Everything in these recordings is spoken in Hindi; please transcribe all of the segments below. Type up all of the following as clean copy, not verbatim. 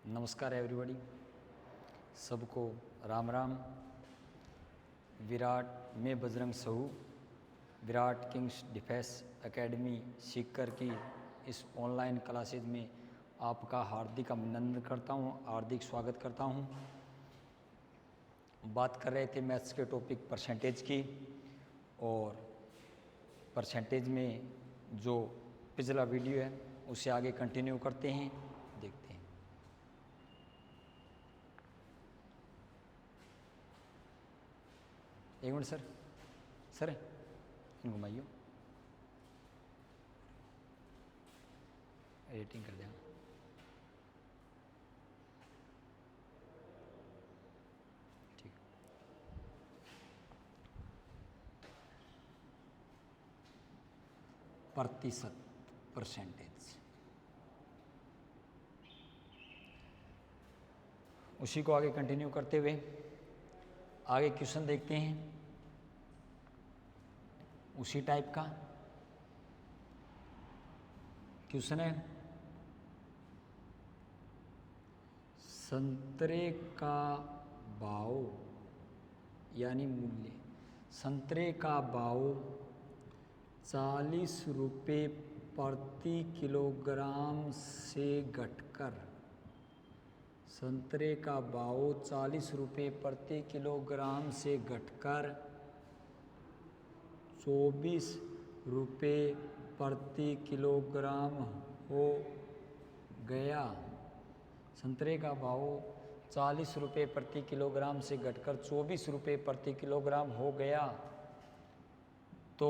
नमस्कार एवरीबॉडी, सबको राम राम। विराट में Bajrang Sahu Virat kings defence academy Sikar की इस ऑनलाइन क्लासेज में आपका हार्दिक अभिनंदन करता हूं, हार्दिक स्वागत करता हूं। बात कर रहे थे मैथ्स के टॉपिक परसेंटेज की, और परसेंटेज में जो पिछला वीडियो है उसे आगे कंटिन्यू करते हैं, देखते हैं। एक मिनट सर इन घुमाइयो, एडिटिंग कर देना। ठीक, प्रतिशत परसेंटेज, उसी को आगे कंटिन्यू करते हुए आगे क्वेश्चन देखते हैं। उसी टाइप का क्वेश्चन है, संतरे का भाव यानी मूल्य, संतरे का भाव 40 रुपये प्रति किलोग्राम से घटकर, संतरे का भाव 40 रुपये प्रति किलोग्राम से घटकर 24 रुपये प्रति किलोग्राम हो गया। संतरे का भाव 40 रुपये प्रति किलोग्राम से घटकर 24 रुपये प्रति किलोग्राम हो गया, तो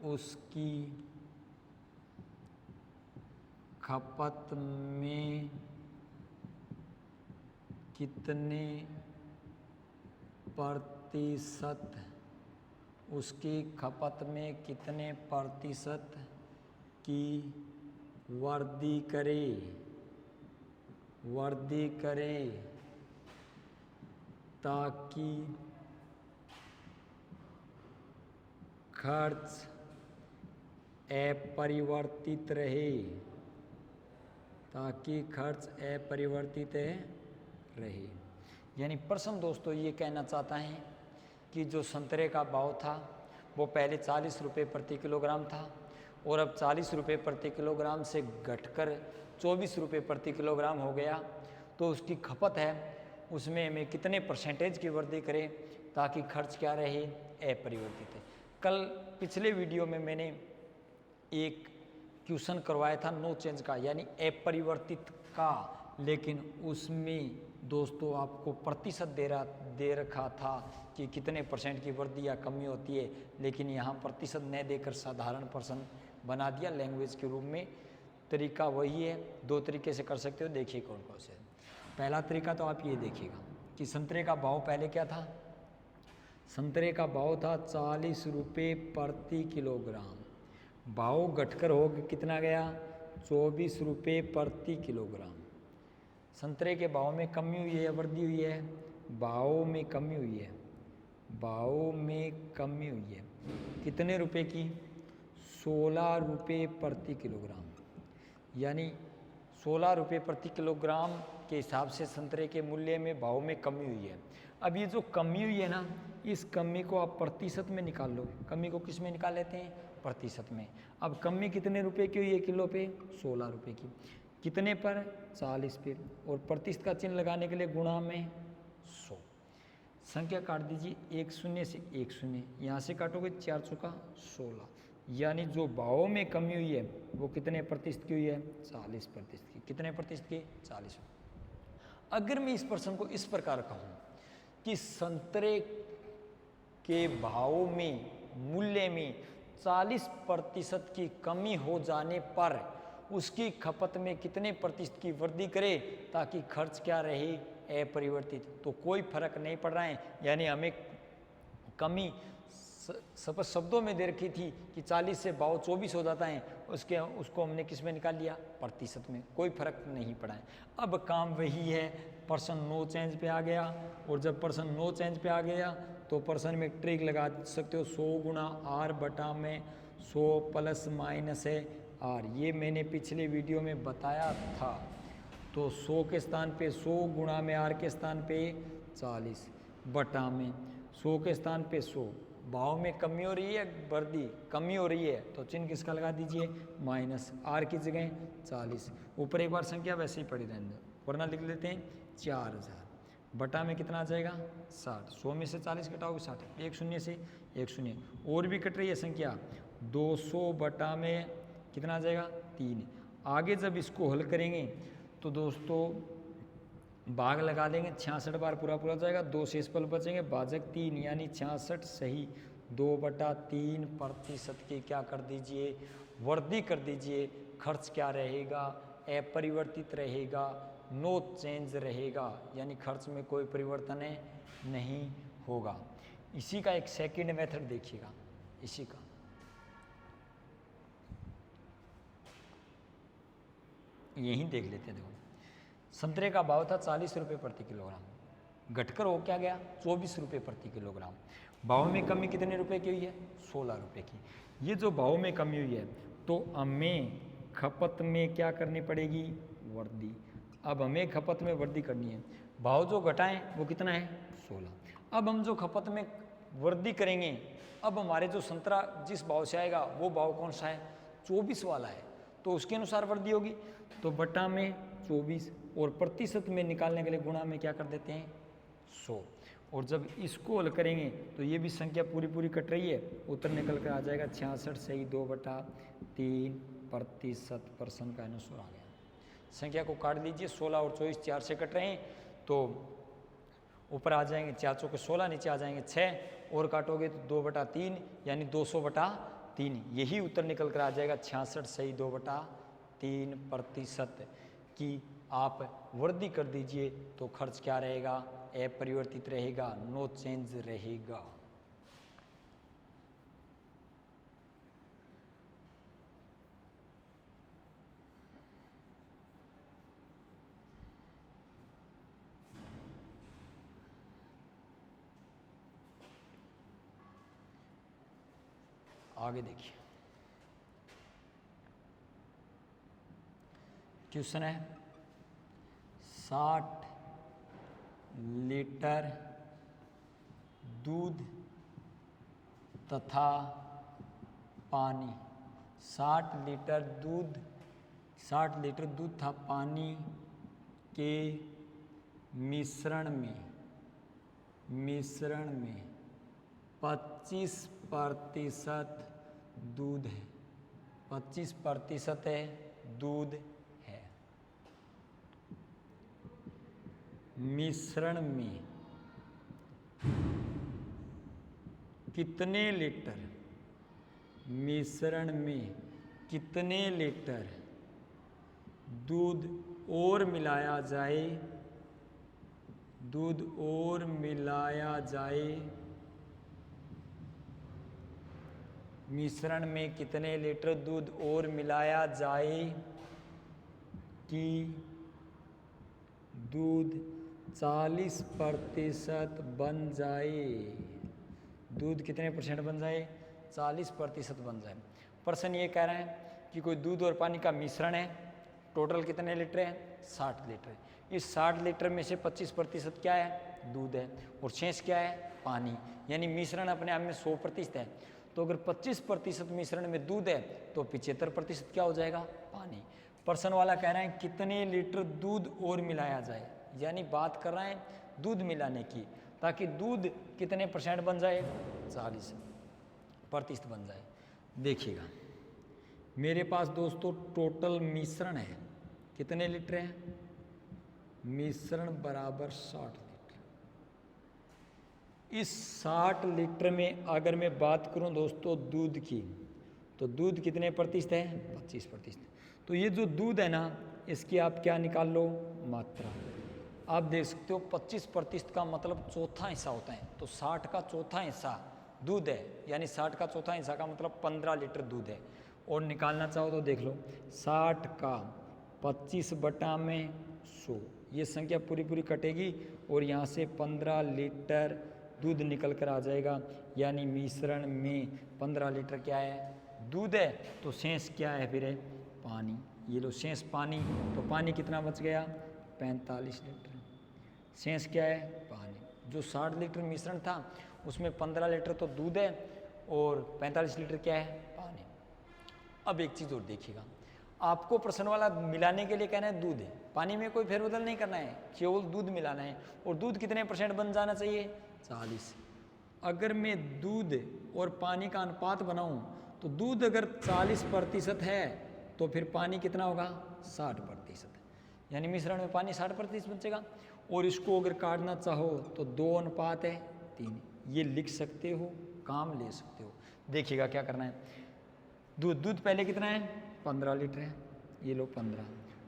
उसकी खपत में कितने प्रतिशत, उसकी खपत में कितने प्रतिशत की वृद्धि करे ताकि खर्च अपरिवर्तित रहे, ताकि खर्च अपरिवर्तित रहे। यानी प्रश्न दोस्तों ये कहना चाहता है कि जो संतरे का भाव था वो पहले 40 रुपये प्रति किलोग्राम था, और अब 40 रुपये प्रति किलोग्राम से घटकर 24 रुपये प्रति किलोग्राम हो गया, तो उसकी खपत है उसमें हमें कितने परसेंटेज की वृद्धि करें ताकि खर्च क्या रहे, अपरिवर्तित है। कल पिछले वीडियो में मैंने एक क्वेश्चन करवाया था नो चेंज का, यानी अपरिवर्तित का, लेकिन उसमें दोस्तों आपको प्रतिशत दे रखा था कि कितने परसेंट की वृद्धि या कमी होती है, लेकिन यहाँ प्रतिशत न देकर साधारण प्रश्न बना दिया लैंग्वेज के रूप में। तरीका वही है, दो तरीके से कर सकते हो, देखिए कौन कौन से। पहला तरीका तो आप ये देखिएगा कि संतरे का भाव पहले क्या था, संतरे का भाव था 40 रुपये प्रति किलोग्राम, भाव घटकर हो कितना गया, 24 रुपये प्रति किलोग्राम। संतरे के भाव में कमी हुई है या वृद्धि हुई है, भाव में कमी हुई है, भाव में कमी हुई है। कितने रुपए की, 16 रुपये प्रति किलोग्राम, यानी 16 रुपये प्रति किलोग्राम के हिसाब से संतरे के मूल्य में भाव में कमी हुई है। अब ये जो कमी हुई है ना, इस कमी को आप प्रतिशत में निकाल लो। कमी को किस में निकाल लेते हैं, प्रतिशत में। अब कमी कितने रुपए की हुई है किलो पे, 16 रुपये की। कितने पर, 40 पे, और प्रतिशत का चिन्ह लगाने के लिए गुणा में 100। संख्या काट दीजिए, 1 शून्य से 1 शून्य, यहाँ से काटोगे 4 चौका 16, यानी जो भाव में कमी हुई है वो कितने प्रतिशत की हुई है, 40 प्रतिशत की। कितने प्रतिशत की, 40। अगर मैं इस प्रश्न को इस प्रकार कहूँ कि संतरे के भाव में, मूल्य में 40% की कमी हो जाने पर उसकी खपत में कितने प्रतिशत की वृद्धि करे ताकि खर्च क्या रहे, अपरिवर्तित, तो कोई फर्क नहीं पड़ रहा है। यानी हमें कमी शब्दों में दे रखी थी कि 40 से भाव 24 हो जाता है, उसको हमने किस में निकाल लिया, प्रतिशत में, कोई फर्क नहीं पड़ा है। अब काम वही है, पर्सन नो चेंज पे आ गया, और जब पर्सन नो चेंज पे आ गया तो पर्सन में ट्रिक लगा सकते हो, 100 गुणा R बटा में 100 प्लस माइनस है आर, ये मैंने पिछले वीडियो में बताया था। तो 100 के स्थान पे 100 गुणा में आर के स्थान पे 40 बटा में 100 के स्थान पे 100। भाव में कमी हो रही है, वृद्धि कमी हो रही है, तो चिन्ह किसका लगा दीजिए, माइनस। आर की जगह 40, ऊपर एक बार संख्या वैसे ही पड़ी रहने दो, वरना लिख लेते हैं 4000 बटा में कितना आ जाएगा 60। 100 में से 40 घटाओगे 60, एक शून्य से एक शून्य, और भी कट रही है संख्या। 200 बटा में कितना आ जाएगा 3। आगे जब इसको हल करेंगे तो दोस्तों भाग लगा देंगे, 66 बार पूरा पूरा जाएगा, 2 शेष पल बचेंगे, भाजक 3 यानी 66 सही 2/3% की क्या कर दीजिए, वृद्धि कर दीजिए। खर्च क्या रहेगा, अपरिवर्तित रहेगा, नो चेंज रहेगा, यानी खर्च में कोई परिवर्तन नहीं होगा। इसी का एक सेकंड मेथड देखिएगा, इसी का यही देख लेते हैं। देखो संतरे का भाव था 40 रुपये प्रति किलोग्राम, घटकर हो क्या गया 24 रुपये प्रति किलोग्राम। भाव में कमी कितने रुपए की हुई है, 16 रुपये की। ये जो भाव में कमी हुई है तो हमें खपत में क्या करनी पड़ेगी, वृद्धि। अब हमें खपत में वृद्धि करनी है, भाव जो घटाएं वो कितना है 16। अब हम जो खपत में वृद्धि करेंगे, अब हमारे जो संतरा जिस भाव से आएगा वो भाव कौन सा है, 24 वाला है, तो उसके अनुसार वृद्धि होगी। तो बटा में 24 और प्रतिशत में निकालने के लिए गुणा में क्या कर देते हैं 100। और जब इसको हल करेंगे तो ये भी संख्या पूरी पूरी कट रही है, उत्तर निकल कर आ जाएगा 66 सही 2/3% का अनुसार आ गया। संख्या को काट लीजिए, 16 और 24 4 से कट रहे हैं, तो ऊपर आ जाएंगे 4 चौके 16, नीचे आ जाएंगे 6, और काटोगे तो 2/3 यानी 200/3, यही उत्तर निकल कर आ जाएगा 66 सही 2/3% की आप वृद्धि कर दीजिए। तो खर्च क्या रहेगा, अपरिवर्तित रहेगा, नो चेंज रहेगा। आगे देखिए, क्वेश्चन है 60 लीटर दूध तथा पानी, 60 लीटर दूध था पानी के मिश्रण में 25% दूध है, 25% दूध है। मिश्रण में कितने लीटर, मिश्रण में कितने लीटर दूध और मिलाया जाए, मिश्रण में कितने लीटर दूध और मिलाया जाए कि दूध 40% बन जाए, दूध कितने % बन जाए, 40% बन जाए। प्रश्न ये कह रहे हैं कि कोई दूध और पानी का मिश्रण है, टोटल कितने लीटर है 60 लीटर। इस 60 लीटर में से 25% क्या है, दूध है, और शेष क्या है, पानी, यानी मिश्रण अपने आप में 100% है। तो अगर 25% मिश्रण में दूध है तो 75% क्या हो जाएगा, पानी। प्रश्न वाला कह रहे हैं कितने लीटर दूध और मिलाया जाए, यानी बात कर रहे हैं दूध मिलाने की, ताकि दूध कितने % बन जाए, 40% बन जाए। देखिएगा मेरे पास दोस्तों टोटल मिश्रण है, कितने लीटर है, मिश्रण बराबर 60 लीटर। इस 60 लीटर में अगर मैं बात करूं दोस्तों दूध की, तो दूध कितने % है, 25%। तो ये जो दूध है ना, इसकी आप क्या निकाल लो, मात्रा। आप देख सकते हो 25% का मतलब चौथा हिस्सा होता है, तो 60 का चौथा हिस्सा दूध है, यानी 60 का चौथा हिस्सा का मतलब 15 लीटर दूध है। और निकालना चाहो तो देख लो, 60 का 25/100, ये संख्या पूरी पूरी कटेगी और यहाँ से 15 लीटर दूध निकल कर आ जाएगा, यानी मिश्रण में 15 लीटर क्या है, दूध है। तो शेष क्या है फिर है पानी, ये लो शेष पानी, तो पानी कितना बच गया 45 लीटर। शेष क्या है पानी। जो 60 लीटर मिश्रण था उसमें 15 लीटर तो दूध है और 45 लीटर क्या है पानी। अब एक चीज़ और देखिएगा, आपको प्रश्न वाला मिलाने के लिए कहना है दूध है, पानी में कोई फेरबदल नहीं करना है, केवल दूध मिलाना है। और दूध कितने % बन जाना चाहिए 40। अगर मैं दूध और पानी का अनुपात बनाऊं तो दूध अगर 40% है तो फिर पानी कितना होगा 60%, यानी मिश्रण में पानी 60% बचेगा। और इसको अगर काटना चाहो तो 2:3, ये लिख सकते हो, काम ले सकते हो। देखिएगा क्या करना है, दूध पहले कितना है 15 लीटर है, ये लो 15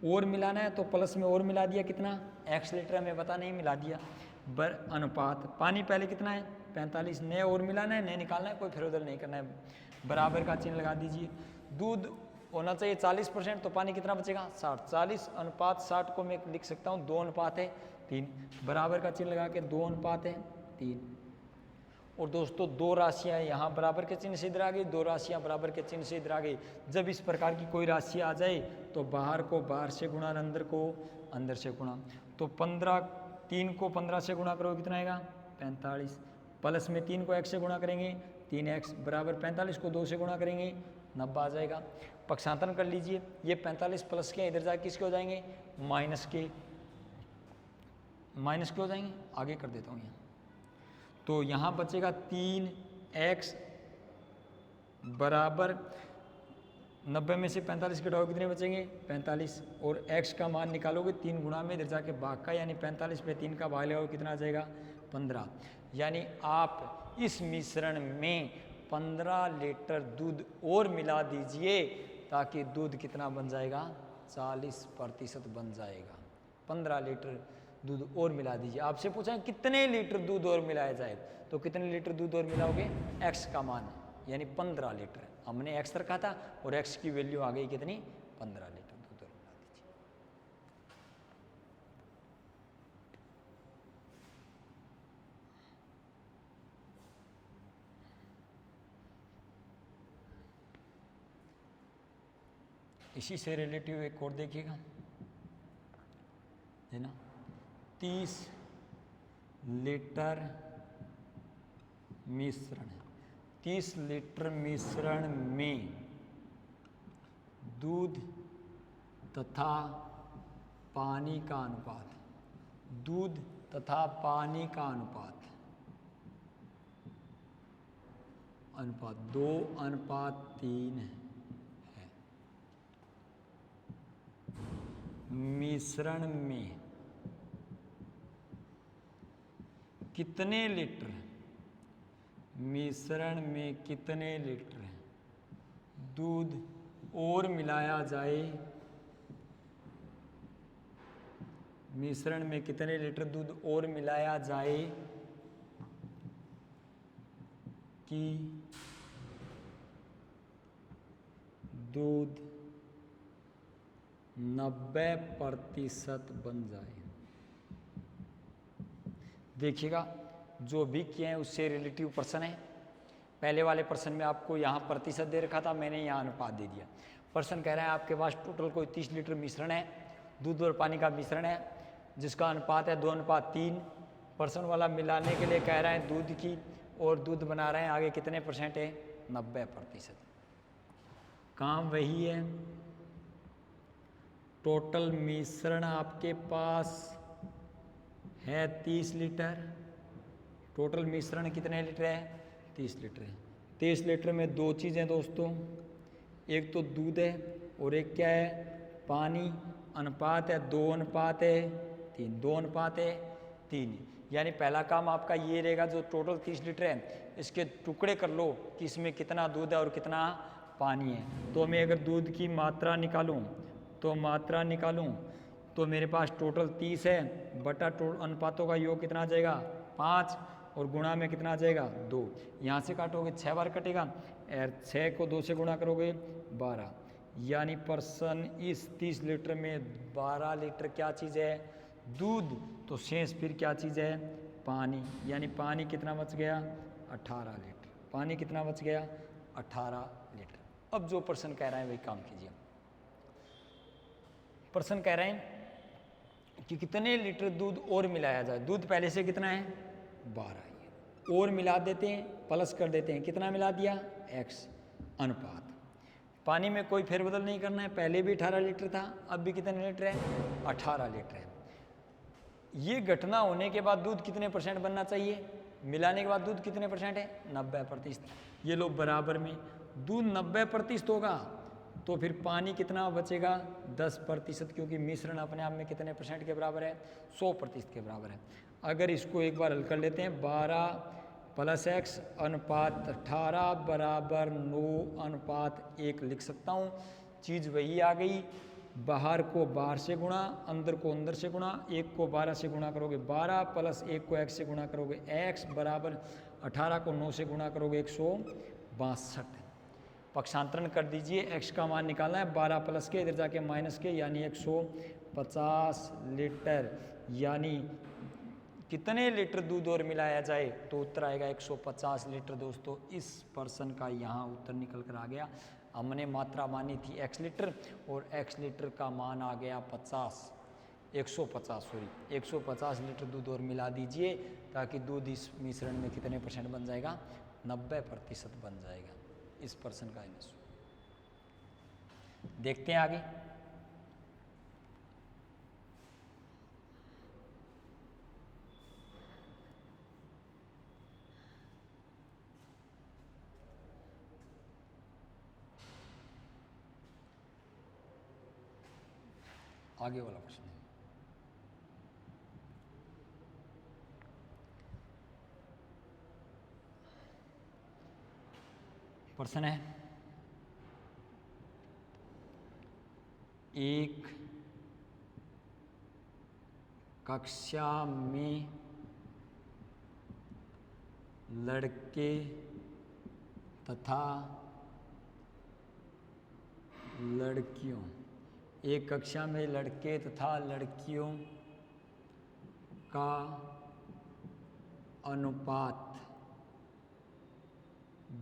और मिलाना है तो प्लस में और मिला दिया, कितना x लीटर हमें पता नहीं, मिला दिया। अनुपात पानी पहले कितना है 45, नए और मिलाना है, नए निकालना है, कोई फेरबदल नहीं करना है, बराबर का चिन्ह लगा दीजिए। दूध होना चाहिए 40%, तो पानी कितना बचेगा 60, 40:60 को मैं लिख सकता हूँ 2:3, बराबर का चिन्ह लगा के 2:3। और दोस्तों दो राशियाँ यहाँ बराबर के चिन्ह से इधर आ गई, दो राशियाँ बराबर के चिन्ह से इधर आ गई। जब इस प्रकार की कोई राशि आ जाए तो बाहर को बाहर से गुणा, अंदर को अंदर से गुणा। तो 3 को 15 से गुणा करोगे कितना आएगा 45, प्लस में 3 को x से गुणा करेंगे 3x, बराबर 45 को 2 से गुणा करेंगे 90 आ जाएगा। पक्षांतरण कर लीजिए, ये 45 प्लस के इधर जाके किसके हो जाएंगे माइनस के हो जाएंगे। आगे कर देता हूँ यहाँ, तो यहाँ बचेगा 3x बराबर 90 में से 45 घटाओगे कितने बचेंगे 45, और x का मान निकालोगे 3 गुणा में इधर जाके भाग का, यानी 45 पे 3 का भाग लगाओगे कितना आ जाएगा 15। यानी आप इस मिश्रण में 15 लीटर दूध और मिला दीजिए ताकि दूध कितना बन जाएगा 40% बन जाएगा। 15 लीटर दूध और मिला दीजिए। आपसे पूछा है कितने लीटर दूध और मिलाया जाए, तो कितने लीटर दूध और मिलाओगे x का मान यानी 15 लीटर, हमने x रखा था और x की वैल्यू आ गई कितनी 15 लीटर दूध और मिला दीजिए। इसी से रिलेटिव एक और देखिएगा, है ना, 30 लीटर मिश्रण, 30 लीटर मिश्रण में दूध तथा पानी का अनुपात, दूध तथा पानी का अनुपात 2:3 है। मिश्रण में कितने लीटर, मिश्रण में कितने लीटर दूध और मिलाया जाए, मिश्रण में कितने लीटर दूध और मिलाया जाए कि दूध 90% बन जाए। देखिएगा जो भी किए हैं उससे रिलेटिव प्रश्न है। पहले वाले प्रश्न में आपको यहाँ प्रतिशत दे रखा था, मैंने यहाँ अनुपात दे दिया। प्रश्न कह रहा है आपके पास टोटल कोई 30 लीटर मिश्रण है, दूध और पानी का मिश्रण है जिसका अनुपात है 2:3। प्रश्न वाला मिलाने के लिए कह रहा है दूध की, और दूध बना रहे हैं आगे कितने % है 90%। काम वही है, टोटल मिश्रण आपके पास है 30 लीटर, टोटल मिश्रण कितने लीटर है 30 लीटर है। 30 लीटर में दो चीज़ें दोस्तों, एक तो दूध है और एक क्या है पानी। अनुपात है 2:3, 2:3। यानी पहला काम आपका ये रहेगा, जो टोटल 30 लीटर है इसके टुकड़े कर लो कि इसमें कितना दूध है और कितना पानी है। तो मैं अगर दूध की मात्रा निकालूं तो मेरे पास टोटल 30 है, बटा अनुपातों का योग कितना आ जाएगा 5, और गुणा में कितना आ जाएगा 2। यहाँ से काटोगे 6 बार कटेगा, और 6 को 2 से गुणा करोगे 12। यानी प्रश्न इस 30 लीटर में 12 लीटर क्या चीज़ है दूध, तो शेष फिर क्या चीज़ है पानी। यानी पानी कितना बच गया 18 लीटर, पानी कितना बच गया 18 लीटर। अब जो प्रश्न कह रहा है वही काम कीजिए। प्रश्न कह रहे हैं कि कितने लीटर दूध और मिलाया जाए। दूध पहले से कितना है 12 है, और मिला देते हैं, प्लस कर देते हैं, कितना मिला दिया x अनुपात। पानी में कोई फेरबदल नहीं करना है, पहले भी 18 लीटर था, अब भी कितने लीटर है 18 लीटर है। ये घटना होने के बाद दूध कितने % बनना चाहिए, मिलाने के बाद दूध कितने % है 90%। ये लो बराबर में दूध 90% होगा तो फिर पानी कितना बचेगा 10%, क्योंकि मिश्रण अपने आप में कितने % के बराबर है 100% के बराबर है। अगर इसको एक बार हल कर लेते हैं 12 + x अनुपात 18 बराबर 9 अनुपात 1 लिख सकता हूँ। चीज़ वही आ गई, बाहर को बाहर से गुणा, अंदर को अंदर से गुणा, 1 को 12 से गुणा करोगे 12 + 1 को x से गुणा करोगे x बराबर 18 को 9 से गुणा करोगे 162। पक्षांतरण कर दीजिए, x का मान निकालना है 12 प्लस के इधर जाके माइनस के, यानी 150 लीटर। यानी कितने लीटर दूध और मिलाया जाए तो उत्तर आएगा 150 लीटर। दोस्तों इस प्रश्न का यहाँ उत्तर निकल कर आ गया। हमने मात्रा मानी थी x लीटर और x लीटर का मान आ गया 150 लीटर दूध और मिला दीजिए ताकि दूध इस मिश्रण में कितने % बन जाएगा 90% बन जाएगा। इस प्रश्न का आंसर देखते हैं आगे। आगे वाला प्रश्न है, प्रश्न है एक कक्षा में लड़के तथा लड़कियों, एक कक्षा में लड़के तथा लड़कियों का अनुपात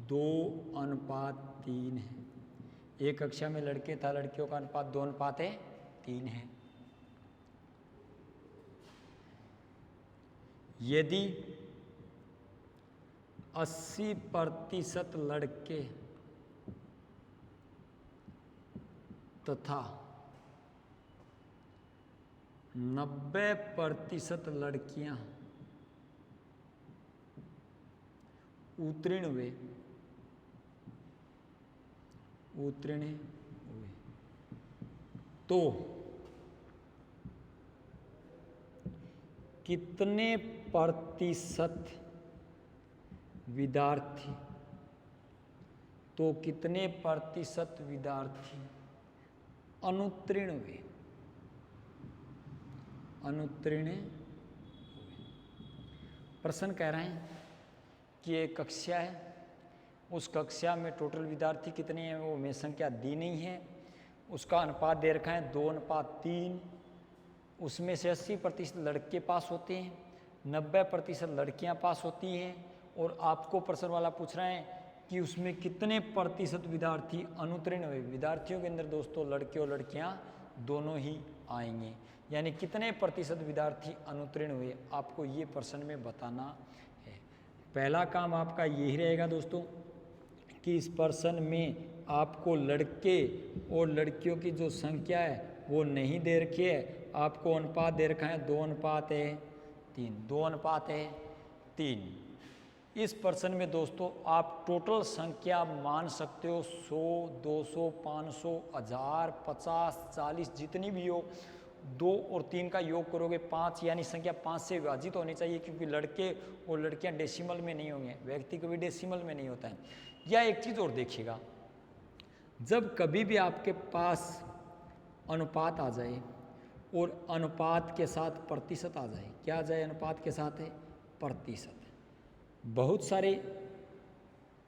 2:3 है। एक कक्षा में लड़के तथा लड़कियों का अनुपात 2:3 है। यदि 80% लड़के तथा 90% लड़कियां उत्तीर्ण हुए तो कितने प्रतिशत विद्यार्थी अनुत्तीर्ण हुए। प्रश्न कह रहे हैं कि एक कक्षा है, उस कक्षा में टोटल विद्यार्थी कितने हैं वो में संख्या दी नहीं है, उसका अनुपात दे रखा है 2:3। उसमें से 80% लड़के पास होते हैं, 90% लड़कियां पास होती हैं, और आपको प्रश्न वाला पूछ रहे हैं कि उसमें कितने प्रतिशत विद्यार्थी अनुत्तीर्ण हुए। विद्यार्थियों के अंदर दोस्तों लड़के और लड़कियां दोनों ही आएंगे, यानी कितने प्रतिशत विद्यार्थी अनुत्तीर्ण हुए आपको ये प्रश्न में बताना है। पहला काम आपका यही रहेगा दोस्तों कि इस प्रश्न में आपको लड़के और लड़कियों की जो संख्या है वो नहीं दे रखी है, आपको अनुपात दे रखा है 2:3। इस प्रश्न में दोस्तों आप टोटल संख्या मान सकते हो 100, 200, 500, 1000, 50, 40 जितनी भी हो। 2 और 3 का योग करोगे 5, यानी संख्या 5 से विभाजित होनी चाहिए, क्योंकि लड़के और लड़कियां डेसिमल में नहीं होंगे, व्यक्ति को भी डेसिमल में नहीं होता है। या एक चीज़ और देखिएगा, जब कभी भी आपके पास अनुपात आ जाए और अनुपात के साथ प्रतिशत आ जाए, क्या आ जाए अनुपात के साथ है प्रतिशत। बहुत सारे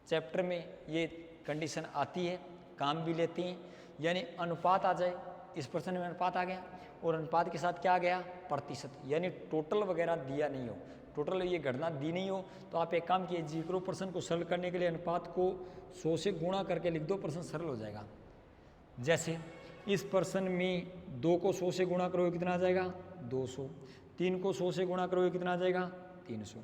चैप्टर में ये कंडीशन आती है, काम भी लेती हैं, यानी अनुपात आ जाए। इस प्रश्न में अनुपात आ गया और अनुपात के साथ क्या आ गया प्रतिशत, यानी टोटल वगैरह दिया नहीं हो, टोटल ये घटना दी नहीं हो, तो आप एक काम कीजिए, करो प्रश्न को सरल करने के लिए अनुपात को 100 से गुणा करके लिख दो, प्रश्न सरल हो जाएगा। जैसे इस पर्सन में 2 को 100 से गुणा करोगे कितना आ जाएगा 200, 3 को 100 से गुणा करोगे कितना आ जाएगा 300।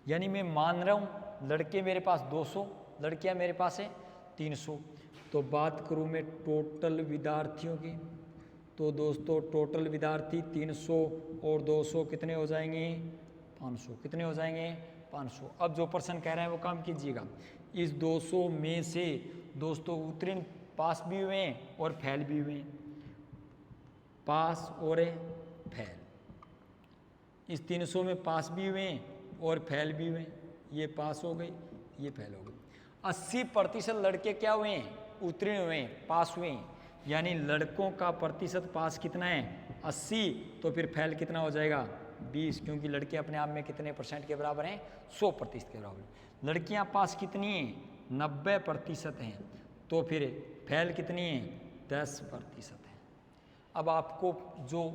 यानी मैं मान रहा हूँ लड़के मेरे पास 200, लड़कियाँ मेरे पास है 300। तो बात करूँ मैं टोटल विद्यार्थियों की, तो दोस्तों टोटल विद्यार्थी 300 और 200 कितने हो जाएंगे 500, कितने हो जाएंगे 500। अब जो पर्सन कह रहा है वो काम कीजिएगा, इस 200 में से दोस्तों उत्तीर्ण पास भी हुए हैं और फेल भी हुए हैं, पास और फेल। इस 300 में पास भी हुए हैं और फेल भी हुए हैं, ये पास हो गए ये फेल हो गए। 80% लड़के क्या हुए हैं उत्तीर्ण हुए हैं, पास हुए हैं। यानी लड़कों का प्रतिशत पास कितना है 80, तो फिर फेल कितना हो जाएगा 20, क्योंकि लड़के अपने आप में कितने परसेंट के बराबर हैं 100% के बराबर। लड़कियां पास कितनी हैं 90% हैं, तो फिर फेल कितनी है 10% है। अब आपको जो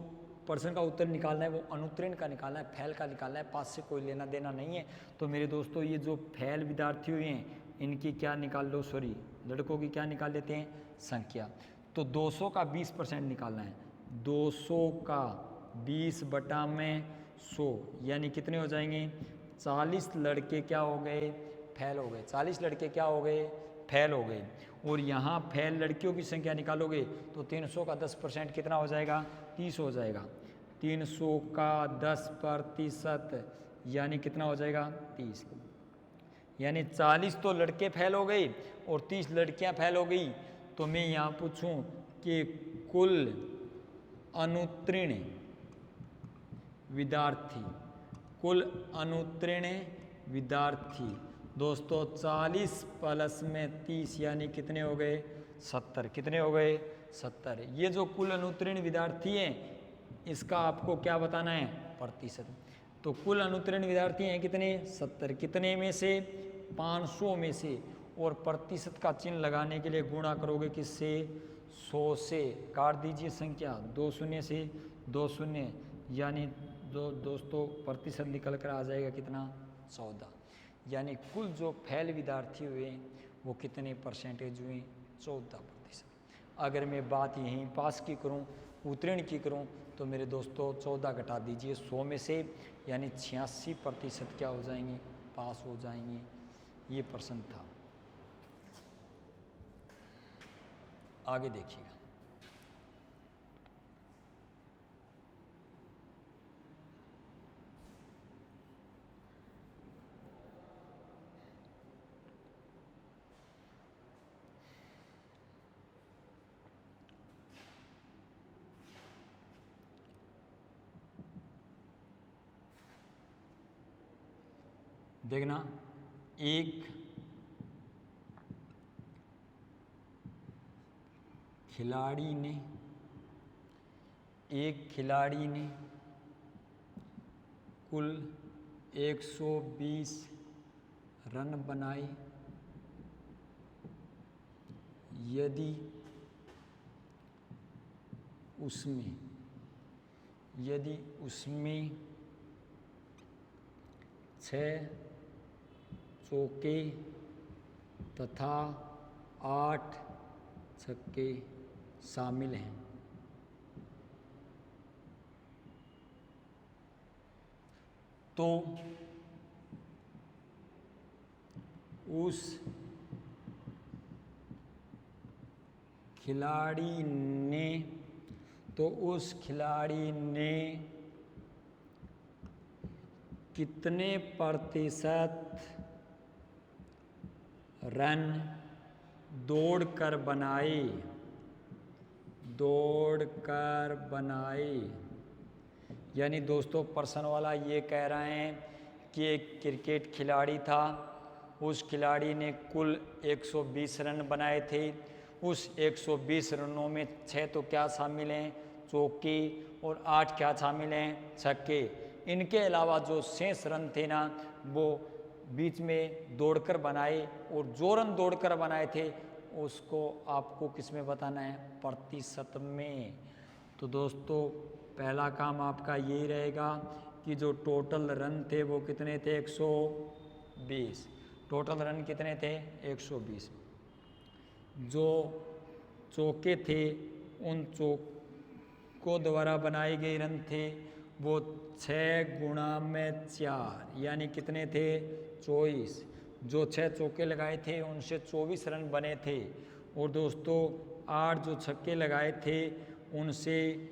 पर्सन का उत्तर निकालना है वो अनुत्तीर्ण का निकालना है, फेल का निकालना है, पास से कोई लेना देना नहीं है। तो मेरे दोस्तों ये जो फेल विद्यार्थी हुए हैं इनकी क्या निकाल लो, सॉरी लड़कों की क्या निकाल लेते हैं संख्या। तो 200 का 20% निकालना है, 200 का 20/100 यानी कितने हो जाएंगे 40 लड़के क्या हो गए फेल हो गए, 40 लड़के क्या हो गए फेल हो गए। और यहाँ फेल लड़कियों की संख्या निकालोगे तो 300 का 10% कितना हो जाएगा 30 हो जाएगा, 300 का 10% यानी कितना हो जाएगा 30। यानी 40 तो लड़के फेल हो गए और 30 लड़कियां फेल हो गई। तो मैं यहाँ पूछूं कि कुल अनुत्तीर्ण विद्यार्थी, कुल अनुत्तीर्ण विद्यार्थी दोस्तों 40 प्लस में 30 यानी कितने हो गए 70, कितने हो गए 70। ये जो कुल अनुत्तीर्ण विद्यार्थी हैं इसका आपको क्या बताना है प्रतिशत। तो कुल अनुत्तीर्ण विद्यार्थी हैं कितने 70, कितने में से 500 में से, और प्रतिशत का चिन्ह लगाने के लिए गुणा करोगे किससे 100 से, काट दीजिए संख्या 2 शून्य से 2 शून्य, यानी दोस्तों प्रतिशत निकल कर आ जाएगा कितना 14। यानी कुल जो फेल विद्यार्थी हुए वो कितने परसेंटेज हुए 14%। अगर मैं बात यहीं पास की करूं उत्तीर्ण की करूं तो मेरे दोस्तों 14 घटा दीजिए 100 में से, यानी 86% क्या हो जाएंगे पास हो जाएंगे। ये प्रश्न था, आगे देखिएगा। देखना एक खिलाड़ी ने कुल 120 रन बनाए, यदि उसमें 6 चौके तथा 8 छक्के शामिल हैं, तो उस खिलाड़ी ने कितने प्रतिशत रन दौड़कर बनाए। यानी दोस्तों पर्सन वाला ये कह रहे हैं कि एक क्रिकेट खिलाड़ी था, उस खिलाड़ी ने कुल 120 रन बनाए थे। उस 120 रनों में 6 तो क्या शामिल हैं चौके, और 8 क्या शामिल हैं छक्के। इनके अलावा जो शेष रन थे ना वो बीच में दौड़कर बनाए, और जो रन दौड़कर बनाए थे उसको आपको किस में बताना है प्रतिशत में। तो दोस्तों पहला काम आपका यही रहेगा कि जो टोटल रन थे वो कितने थे 120, टोटल रन कितने थे 120। जो चौके थे उन चौकों द्वारा बनाए गए रन थे वो 6 गुणा में 4 यानी कितने थे 24। जो 6 चौके लगाए थे उनसे 24 रन बने थे। और दोस्तों 8 जो छक्के लगाए थे उनसे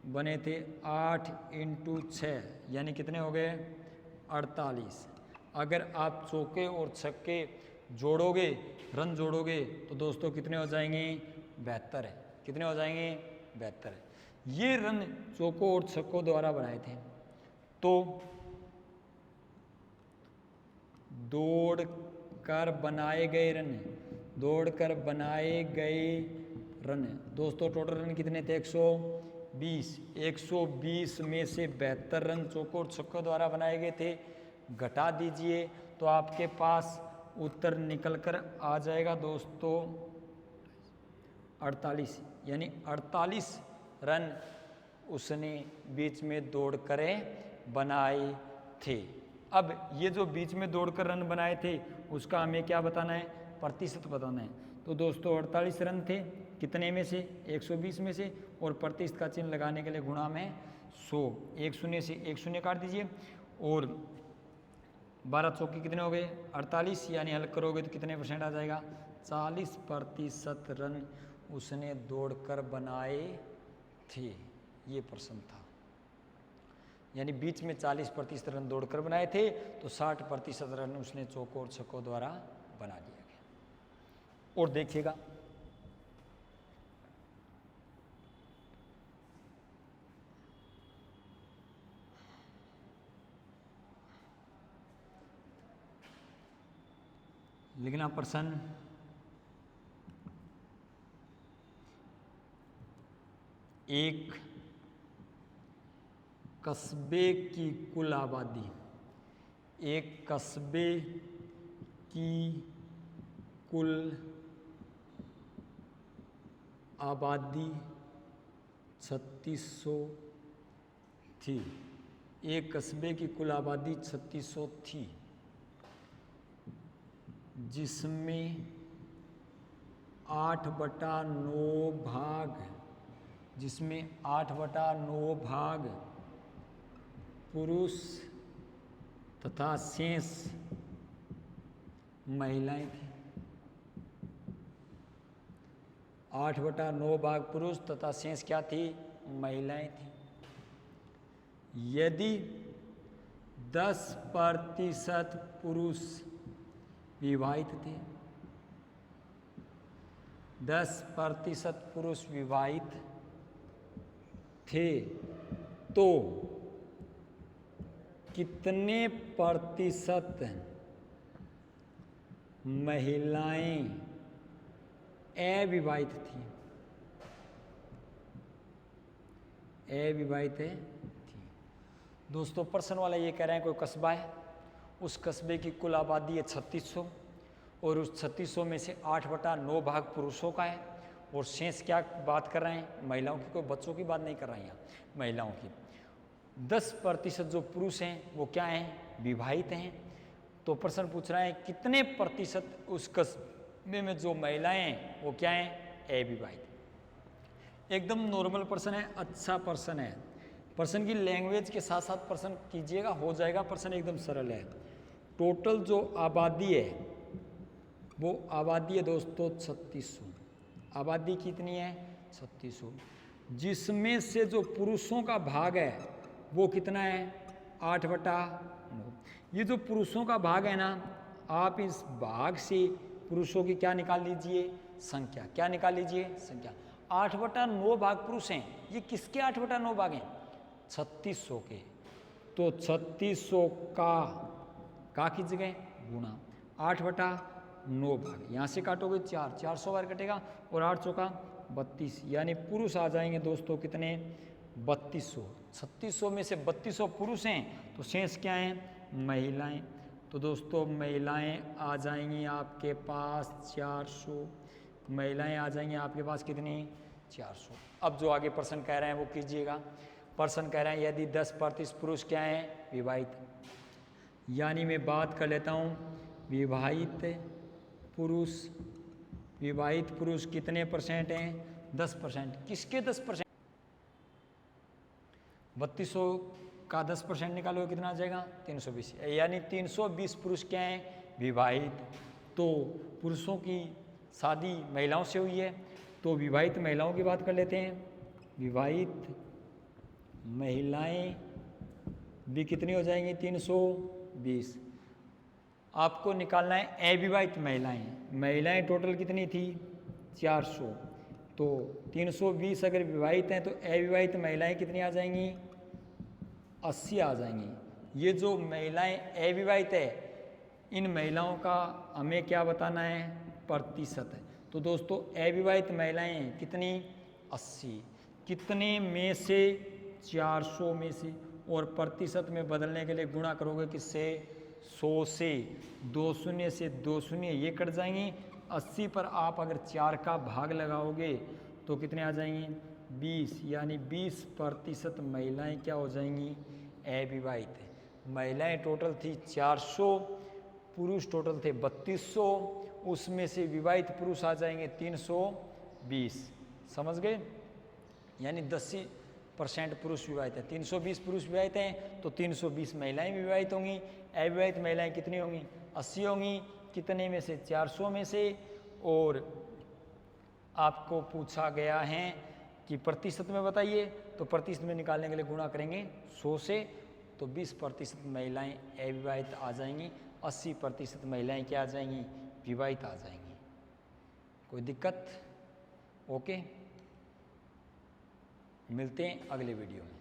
बने थे 8 × 6 यानी कितने हो गए 48। अगर आप चौके और छक्के जोड़ोगे रन जोड़ोगे तो दोस्तों कितने हो जाएंगे 72 है। कितने हो जाएंगे 72 है। ये रन चौकों और छक्कों द्वारा बनाए थे। तो दौड़कर बनाए गए रन दोस्तों टोटल रन कितने थे 120 में से 72 रन चौकों और छक्कों द्वारा बनाए गए थे। घटा दीजिए तो आपके पास उत्तर निकल कर आ जाएगा दोस्तों 48 यानी 48 रन उसने बीच में दौड़ कर बनाए थे। अब ये जो बीच में दौड़कर रन बनाए थे उसका हमें क्या बताना है प्रतिशत बताना है। तो दोस्तों 48 रन थे कितने में से 120 में से और प्रतिशत का चिन्ह लगाने के लिए गुणा में 100। एक शून्य से एक शून्य काट दीजिए और 12 चौके कितने हो गए 48 यानी हल करोगे तो कितने % आ जाएगा 40% रन उसने दौड़कर बनाए थे। ये प्रश्न था यानी बीच में 40% रन दौड़कर बनाए थे तो 60% रन उसने चौकों और छक्कों द्वारा बना लिया गया। और देखिएगा लिखना प्रश्न एक कस्बे की कुल आबादी एक कस्बे की कुल आबादी 3600 थी। एक कस्बे की कुल आबादी 3600 थी जिसमें 8/9 भाग पुरुष तथा शेष महिलाएं थी। 8/9 भाग पुरुष तथा शेष क्या थी महिलाएं थी। यदि 10% पुरुष विवाहित थे 10% पुरुष विवाहित थे तो कितने प्रतिशत महिलाएं अविवाहित थी थी। दोस्तों प्रश्न वाला ये कह रहे हैं कोई कस्बा है उस कस्बे की कुल आबादी है 3600 और उस 3600 में से 8/9 भाग पुरुषों का है और शेष क्या बात कर रहे हैं महिलाओं की। कोई बच्चों की बात नहीं कर रहे हैं यहाँ महिलाओं की। 10% जो पुरुष हैं वो क्या हैं विवाहित हैं। तो प्रश्न पूछ रहा है कितने प्रतिशत उस कस्बे में जो महिलाएं हैं वो क्या हैं अविवाहित। एकदम नॉर्मल प्रश्न है अच्छा प्रश्न है। प्रश्न की लैंग्वेज के साथ साथ प्रश्न कीजिएगा हो जाएगा। प्रश्न एकदम सरल है। टोटल जो आबादी है वो आबादी है दोस्तों 3600। आबादी कितनी है 3600 जिसमें से जो पुरुषों का भाग है वो कितना है 8/9। ये जो पुरुषों का भाग है ना आप इस भाग से पुरुषों की क्या निकाल लीजिए संख्या। क्या निकाल लीजिए संख्या। 8/9 भाग पुरुष हैं। ये किसके 8/9 भाग हैं 3600 के। तो 3600 का की जगह गुणा 8/9 भाग यहाँ से काटोगे 400 बार कटेगा और 8 चौका 32 यानी पुरुष आ जाएंगे दोस्तों कितने 3200। 3600 में से 3200 पुरुष हैं तो शेष क्या हैं महिलाएं। तो दोस्तों महिलाएं आ जाएंगी आपके पास 400। महिलाएं आ जाएंगी आपके पास कितनी 400। अब जो आगे प्रश्न कह रहे हैं वो कीजिएगा। प्रश्न कह रहे हैं यदि 10% पुरुष क्या हैं विवाहित यानी मैं बात कर लेता हूँ विवाहित पुरुष कितने % हैं 10%। किसके 10%? 3200 का 10% निकालोगे कितना आ जाएगा? 320। यानी 320 पुरुष क्या हैं? विवाहित। तो पुरुषों की शादी महिलाओं से हुई है, तो विवाहित महिलाओं की बात कर लेते हैं। विवाहित महिलाएं भी कितनी हो जाएंगी? 320। आपको निकालना है अविवाहित महिलाएं। महिलाएं टोटल कितनी थी? 400। तो 320 अगर विवाहित हैं तो अविवाहित महिलाएं कितनी आ जाएंगी? 80 आ जाएंगी। ये जो महिलाएं अविवाहित है, इन महिलाओं का हमें क्या बताना है? प्रतिशत है। तो दोस्तों अविवाहित महिलाएं कितनी? 80। कितने में से? 400 में से। और प्रतिशत में बदलने के लिए गुणा करोगे किससे? 100 से। 2 शून्य से 2 शून्य ये कट जाएंगी। 80 पर आप अगर 4 का भाग लगाओगे तो कितने आ जाएंगी? 20। यानी 20% महिलाएं क्या हो जाएंगी? अविवाहित है। महिलाएं टोटल थी 400, पुरुष टोटल थे 3200, उसमें से विवाहित पुरुष आ जाएंगे 320। समझ गए? यानी 10% पुरुष विवाहित है। 320 पुरुष विवाहित हैं तो 320 महिलाएं विवाहित होंगी। अविवाहित महिलाएं कितनी होंगी? 80 होंगी। कितने में से? 400 में से। और आपको पूछा गया है कि प्रतिशत में बताइए, तो प्रतिशत में निकालने के लिए गुणा करेंगे 100 से, तो 20% महिलाएं अविवाहित आ जाएंगी, 80% महिलाएं क्या आ जाएंगी? विवाहित आ जाएंगी। कोई दिक्कत? ओके, मिलते हैं अगले वीडियो में।